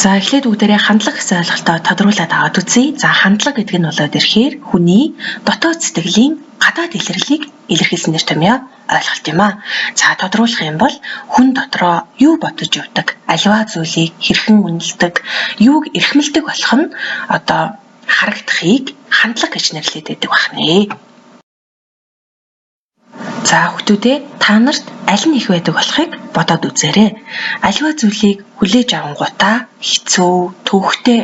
За эхлээд бүгдээрээ хандлага гэсэн ойлголтоо тодруулаад аваад үзье. За хандлага гэдэг нь болоод ирэхээр хүний дотоод сэтгэлийн гадаад илэрлийг илэрхийлснээр томьёо ойлголт юм аа. За тодруулах юм бол хүн дотроо юу бодож явдаг, аливаа зүйлийг хэрхэн үнэлдэг, юуг эрхмэлдэг болох нь харагдахыг хандлага гэж нэрлэдэг байдаг бахнэ. За хүүхдүүдээ та нарт аль нь их байдаг болохыг бодоод үзээрэй. Аливаа зүйлийг хүлээж авангуудаа хэцүү, төвөгтэй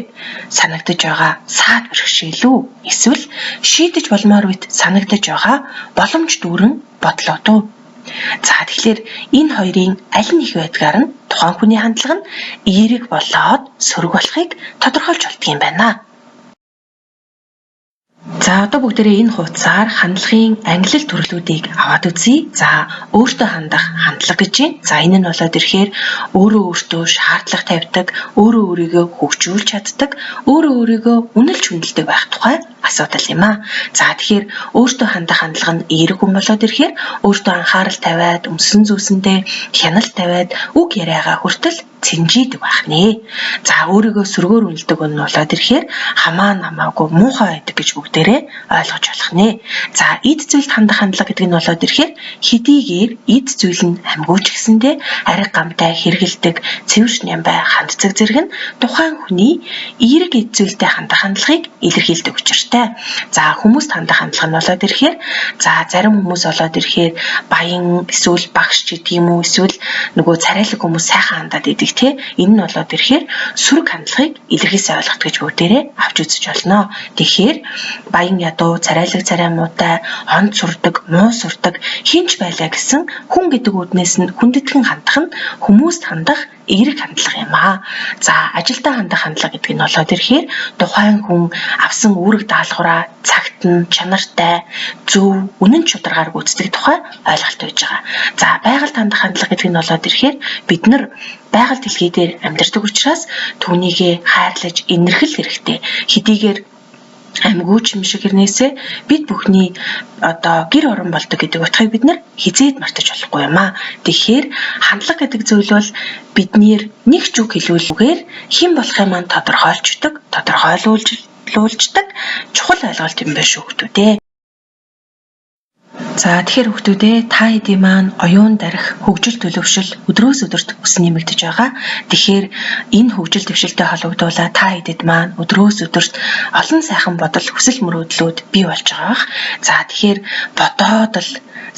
санагдаж байгаа саад бэрхшээлүү эсвэл шийдэж болмоор үед санагдаж байгаа боломж дүүрэн бодлоо дөө. За тэгэхээр энэ хоёрын аль нь их байдгаар нь тухайн хүний хандлага нь эерэг болоод сөрөг болохыг тодорхойлж болдго юм байна. За одоо бүгдээрээ энэ хуудасаар хандлагын англи төрлүүдийг аваад үзье. За өөртөө хандах хандлага гэж байна. За энэ нь болоод ирэхээр өөрөө өөртөө шаардлага тавьдаг, өөрөө өөрийгөө хөгжүүлж чаддаг, өөрөө өөрийгөө үнэлж хүндэлдэг байх тухай асуудал юм аа. За тэгэхээр өөртөө хандах хандлага нь эерэг хүн болоод ирэхээр өөртөө анхаарал тавиад, өмсөн зүйсэндээ хяналт тавиад үг яриагаа хүртэл цэнжийдэг байх нэ. За өөрийгөө сөргөөр үнэлдэг нь болоод ирэхээр хамаа намаагүй муухай байдаг гэж бүгдээрээ ойлгож болох нэ. За эд зүйлд хандах хандлага гэдэг нь болоод ирэхээр хэдийгээр эд зүйл нь амьгууч гэсэндээ ариг гамтай хэрэгэлдэг, цэвэр нямбай хандцаг зэрэг нь тухайн хүний эерэг эд зүйлтэй хандах хандлагыг илэрхийлдэг учиртай. За хүмүүст хандах хандлага нь болоод ирэхээр зарим хүмүүс болоод ирэхээр баян эсвэл багш гэдэг юм уу эсвэл нөгөө царайлаг хүмүүс сайхан хандаад идэг тий. Энэ нь болоод ирэхээр сөрөг хандлагыг илэрхийлсэн ойлголт гэж бүгдээрээ авч үзэж болно. Тэгэхээр баян ядуу, царайлаг царай муутай, онд сурдаг, муу сурдаг хинч байлаа гэсэн хүн гэдэг үднээс нь хүндэтгэн хандах нь хүмүүст хандах эерэг хандлага юм аа. За ажилдаа хандах хандлага гэдэг нь болоод ирэхээр тухайн хүн авсан үүрэг даалгавраа цагт нь чанартай, зөв, үнэн чударгаар гүйцэтгэх тухай ойлголт байж байгаа. За байгальд хандах хандлага гэдэг нь болоод ирэхээр бид нар байгаль дэлхий дээр амьдардаг учраас түүнийгээ хайрлаж инэрхэл хэрэгтэй. Хэдийгээр амьгууч юм шиг хэрнээсээ бид бүхний гэр орон болдог гэдэг утгыг бид нар хизээд мартаж болохгүй юм аа. Тэгэхээр хандлага гэдэг зүйл бол биднэр нэг ч үг хэлүүлгүйгээр хэн болохыг маань тодорхойлуулждаг чухал ойлголт юм байна шүү хүүхдүүдээ. За тэгэхээр хүүхдүүдээ та хэдийн маань оюун дарих хөгжил төлөвшил өдрөөс өдөрт өс нэмэгдэж байгаа. Тэгэхээр энэ хөгжил төвшөлтэй холбогдуулаад та хэдэд маань өдрөөс өдөрт олон сайхан бодол хүсэл мөрөөдлүүд бий болж байгаах. За тэгэхээр бодоод л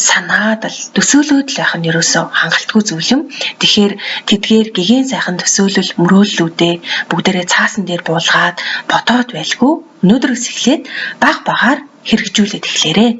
санаад л төсөөлөөд л байх нь ерөөсөө хангалтгүй зүйл юм. Тэгэхээр тэдгээр гэгэн сайхан төсөөлөл мөрөөдлүүдээ бүгдээрээ цаасан дээр буулгаад бодоод байлгүй өнөөдрөөс эхлээд баг багаар хэрэгжүүлээд эхлээрэй.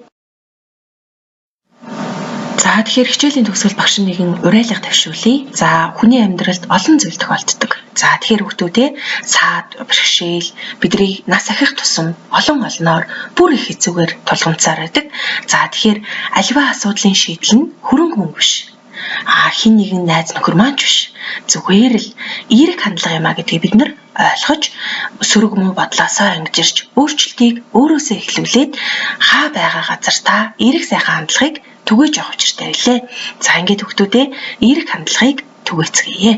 За тэгэхээр хичээлийн төгсгөл багш нэгэн уриалга тавьшуулъя. За хүний амьдралд олон зүйл тохиолддог. За тэгэхээр хүүхдүүдээ саад, бэрхшээл бидний нас ахих тусам олноор бүр их хэцүүгээр тулгамцаар байдаг. За тэгэхээр аливаа асуудлын шийдэл нь хөрөнгө мөнгө биш. Хин нэгэн найз нөхөр маань ч биш. Зүгээр л эерэг хандлага юм а гэдгийг бид нар ойлгож сөрөг муу бодлоосоо ангижирч өөрчлөлтийг өөрөөсөө эхлүүлээд хаа байгаа газар та эерэг сайхан хандлагыг түгээж явах учиртай байлээ. За ингээд хүүхдүүдээ эерэг хандлагыг түгээцгээе.